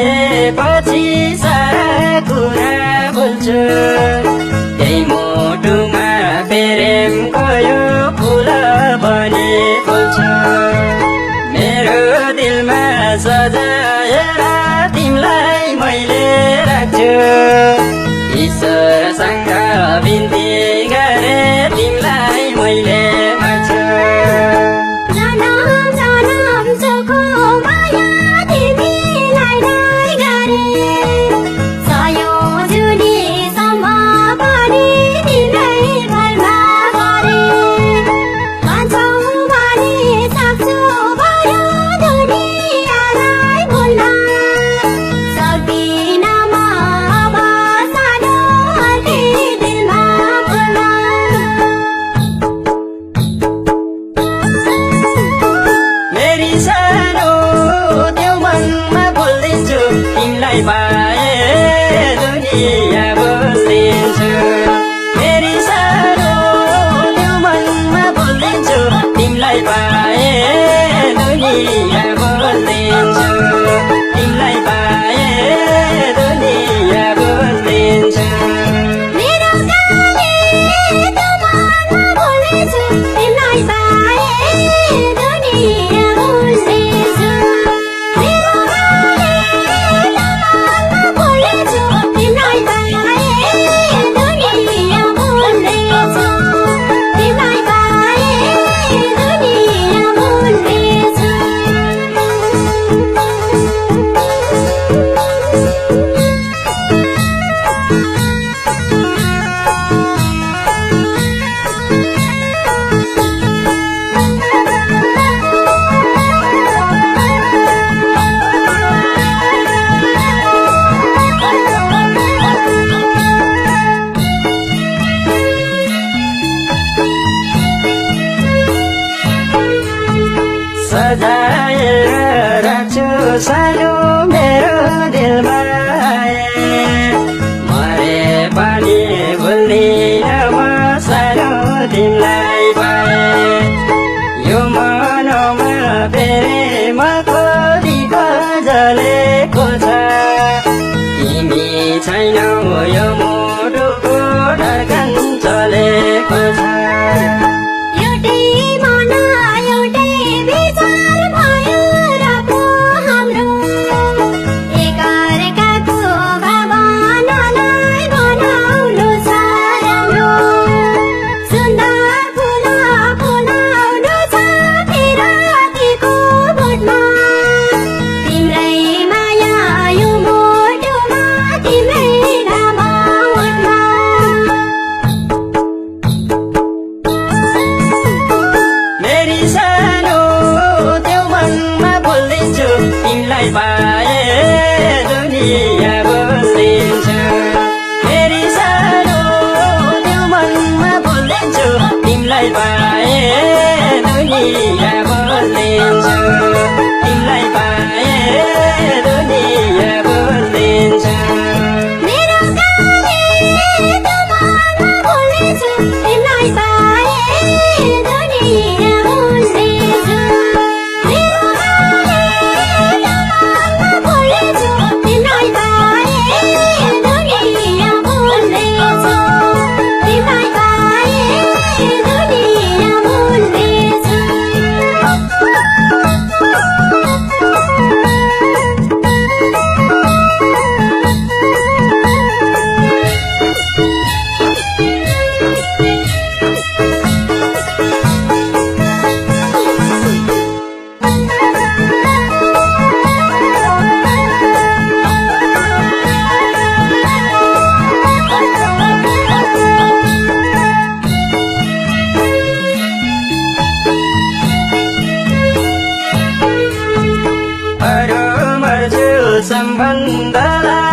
पाएपछि सारा कुरा भुल्छु त्यही मुटुमा प्रेमको यो फुल बने फुल्छु मेरो दिलमा सजाएर तिमीलाई मैले राख्छु ईश्वरसँग बिन्ती गरे तिमीलाई मैले माग्छु तिमीलाई पाए दुनिया बोलिन्छु मेरी सानो त्यो मनमा बोलिन्छु तिमीलाई पाए दुनिया बोलिन्छु तिमीलाई पाए दुनिया बोलिन्छु मेरो गाली त्यो मनमा बोलिन्छु तिमीलाई पाए दुनिया बोलिन्छु सजाएर राख्छु सानो मेरो दिलमा मरे पनि भुल्दिन म सानो तिमीलाई पाए यो मनमा प्रेमको दीप जलेको छ तिमी छैनौ यो मुटुको धड्कन चलेको छ तिमीलाई पाए दुनिया बोलिन्छु मेरी सानो त्यो मनमा बोलिन्छु तिमीलाई पाए दुनिया बोलिन्छु तिमीलाई पाए दुनिया बोलिन्छु मेरो गाली त्यो मनमा बोलिन्छु तिमीलाई पाए दुनिया बोलिन्छु सम्बन्धलाई